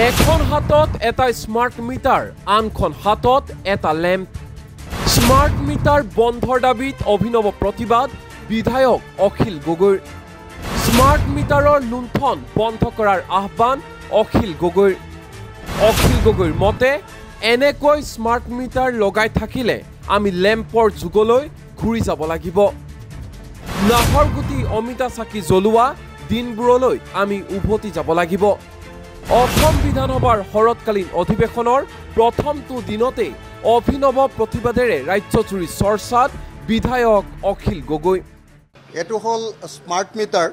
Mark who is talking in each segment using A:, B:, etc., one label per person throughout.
A: এখন হাতত এটা স্মাৰ্ট মিটাৰ, আনখন হাতত এটা লেম্প। স্মাৰ্ট মিটাৰ বন্ধৰ দাবীত অভিনৱ প্ৰতিবাদ বিধায়ক অখিল গগৈৰ। স্মাৰ্ট মিটাৰৰ লুণ্ঠন বন্ধ কৰাৰ আহ্বান অখিল গগৈৰ। অখিল গগৈৰ মতে এনেকৈ স্মাৰ্ট মিটাৰ লগাই থাকিলে আমি লেম্পৰ যুগলৈ ঘূৰি যাব লাগিব। নাহৰগুটি অমিতা চাকি জ্বলোৱা দিনবোৰলৈ আমি উভতি যাব লাগিব। অসম বিধানসভাৰ শৰৎকালীন অধিৱেশনৰ প্ৰথমটো দিনতে অভিনৱ প্ৰতিবাদেৰে ৰাজ্যজুৰি চৰ্চাত বিধায়ক অখিল গগৈ।
B: এইটো হ'ল স্মাৰ্ট মিটাৰ।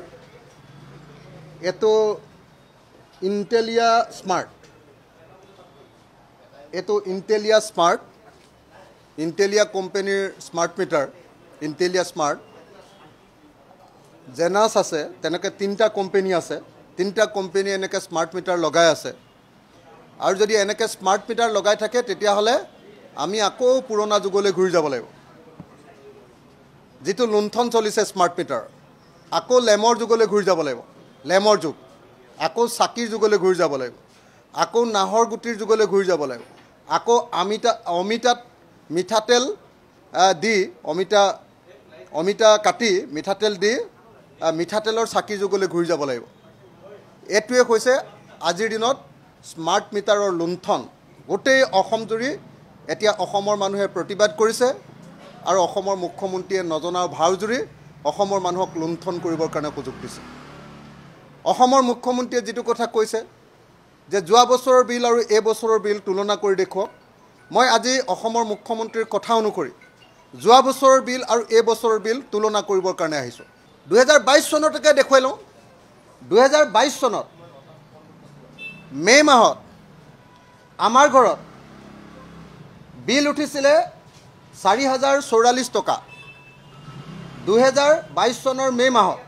B: এইটো ইণ্টেলিয়া স্মাৰ্ট। এইটো ইণ্টেলিয়া স্মাৰ্ট, ইণ্টেলিয়া কোম্পানীৰ স্মাৰ্ট মিটাৰ। ইণ্টেলিয়া স্মাৰ্ট জেনাছ আছে, তেনেকৈ 3টা কোম্পানী আছে। 3টা কোম্পানী এনেকৈ স্মাৰ্ট মিটাৰ লগাই আছে। আৰু যদি এনেকৈ স্মাৰ্ট মিটাৰ লগাই থাকে তেতিয়াহ'লে আমি আকৌ পুৰণা যুগলৈ ঘূৰি যাব লাগিব। যিটো লুণ্ঠন চলিছে স্মাৰ্ট মিটাৰ, আকৌ লেমৰ যুগলৈ ঘূৰি যাব লাগিব। লেমৰ যুগ, আকৌ চাকিৰ যুগলৈ ঘূৰি যাব লাগিব। আকৌ নাহৰ গুটিৰ যুগলৈ ঘূৰি যাব লাগিব। আকৌ অমিতাত মিঠাতেল দি অমিতা কাটি মিঠাতেল দি মিঠাতেলৰ চাকিৰ যুগলৈ ঘূৰি যাব লাগিব। এইটোৱে হৈছে আজিৰ দিনত স্মাৰ্ট মিটাৰৰ লুণ্ঠন। গোটেই অসমজুৰি এতিয়া অসমৰ মানুহে প্ৰতিবাদ কৰিছে আৰু অসমৰ মুখ্যমন্ত্ৰীয়ে নজনা ভাওজুৰি অসমৰ মানুহক লুণ্ঠন কৰিবৰ কাৰণে সুযোগ দিছে। অসমৰ মুখ্যমন্ত্ৰীয়ে যিটো কথা কৈছে যে যোৱা বছৰৰ বিল আৰু এই বছৰৰ বিল তুলনা কৰি দেখুৱাওক, মই আজি অসমৰ মুখ্যমন্ত্ৰীৰ কথা অনুসৰি যোৱা বছৰৰ বিল আৰু এই বছৰৰ বিল তুলনা কৰিবৰ কাৰণে আহিছোঁ। 2022 চনলৈকে দেখুৱাই লওঁ। 2022 চনত মে' মাহত আমাৰ ঘৰত বিল উঠিছিলে 4,044 টকা 2022 চনৰ মে' মাহত।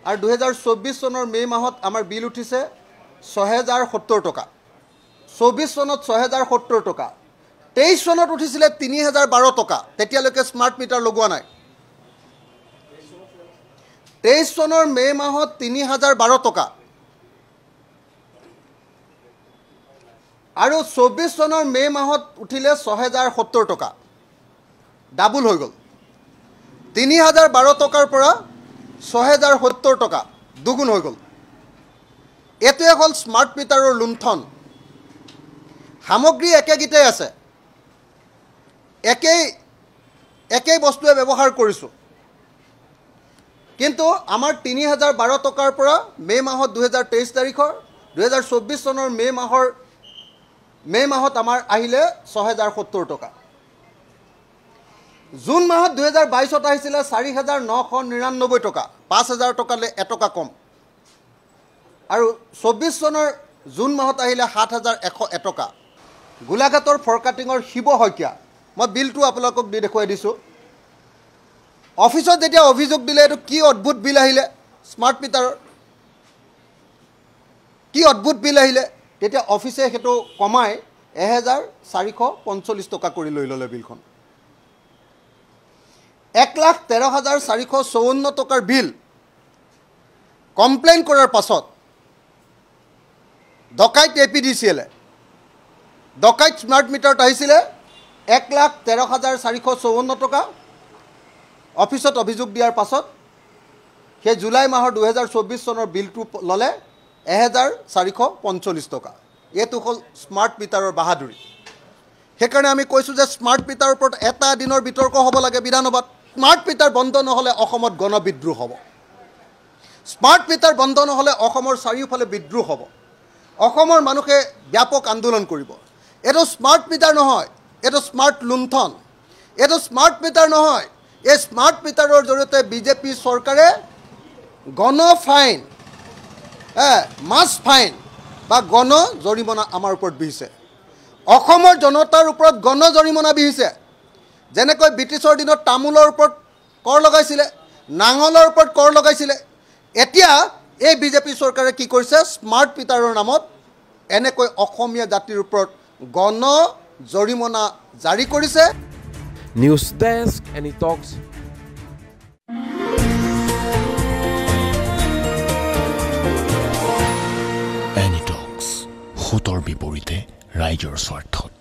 B: আৰু 2024 চনৰ মে' মাহত আমাৰ বিল উঠিছে 6,070 টকা। 24 চনত 6,070 টকা। 23 চনত উঠিছিলে 3,012 টকা। তেতিয়ালৈকে স্মাৰ্ট মিটাৰ লগোৱা নাই। 23 চনৰ মে' মাহত 3,012 টকা আৰু 24 চনৰ মে' মাহত উঠিলে 6,070 টকা। ডাবুল হৈ গ'ল। 3,012 টকাৰ পৰা 6,070 টকা দুগুণ হৈ গ'ল। এইটোৱে হ'ল স্মাৰ্ট মিটাৰৰ লুণ্ঠন। সামগ্ৰী একেগিটাই আছে, একেই বস্তুৱে ব্যৱহাৰ কৰিছোঁ, কিন্তু আমাৰ 3,012 টকাৰ পৰা মে' মাহত 2023 তাৰিখৰ 2024 চনৰ মে' মাহত আমাৰ আহিলে 6,070 টকা। জুন মাহত 2022ত আহিছিলে 4,999 টকা, 5,000 টকালৈ এটকা কম। আৰু 24 চনৰ জুন মাহত আহিলে 7,101 টকা। গোলাঘাটৰ ফৰকাটিঙৰ শিৱ শইকীয়া, মই বিলটো আপোনালোকক দি দেখুৱাই দিছোঁ। অফিচত যেতিয়া অভিযোগ দিলে এইটো কি অদ্ভুত বিল আহিলে স্মাৰ্ট মিটাৰৰ, কি অদ্ভুত বিল আহিলে, তেতিয়া অফিচে সেইটো কমাই 1,445 টকা কৰি লৈ ল'লে বিলখন। 1,13,454 টকাৰ বিল কমপ্লেইন কৰাৰ পাছত ডকাইত APDCL-এ ডকাইত স্মাৰ্ট মিটাৰত আহিছিলে 1,13,454 টকা। অফিচত অভিযোগ দিয়াৰ পাছত সেই জুলাই মাহৰ 2024 চনৰ বিলটো ল'লে 1,445 টকা। এইটো হ'ল স্মাৰ্ট মিটাৰৰ বাহাদুৰি। সেইকাৰণে আমি কৈছোঁ যে স্মাৰ্ট মিটাৰৰ ওপৰত এটা দিনৰ বিতৰ্ক হ'ব লাগে বিধানসভাত। স্মাৰ্ট মিটাৰ বন্ধ নহ'লে অসমত গণবিদ্ৰোহ হ'ব। স্মাৰ্ট মিটাৰ বন্ধ নহ'লে অসমৰ চাৰিওফালে বিদ্ৰোহ হ'ব। অসমৰ মানুহে ব্যাপক আন্দোলন কৰিব। এইটো স্মাৰ্ট মিটাৰ নহয়, এইটো স্মাৰ্ট লুণ্ঠন। এইটো স্মাৰ্ট মিটাৰ নহয়, এই স্মাৰ্ট মিটাৰৰ জৰিয়তে বিজেপি চৰকাৰে গণ ফাইন, মাছ ফাইন বা গণ জৰিমনা আমাৰ ওপৰত বিহিছে। অসমৰ জনতাৰ ওপৰত গণ জৰিমনা বিহিছে। যেনেকৈ ব্ৰিটিছৰ দিনত তামোলৰ ওপৰত কৰ লগাইছিলে, নাঙলৰ ওপৰত কৰ লগাইছিলে, এতিয়া এই বিজেপি চৰকাৰে কি কৰিছে, স্মাৰ্ট মিটাৰৰ নামত এনেকৈ অসমীয়া জাতিৰ ওপৰত গণ জৰিমনা জাৰি কৰিছে।
A: নিউজ ডেস্ক, এনি টক্স।
C: এনি টক্স। ভোটৰ বিপৰীতে ৰাইজৰ স্বাৰ্থত।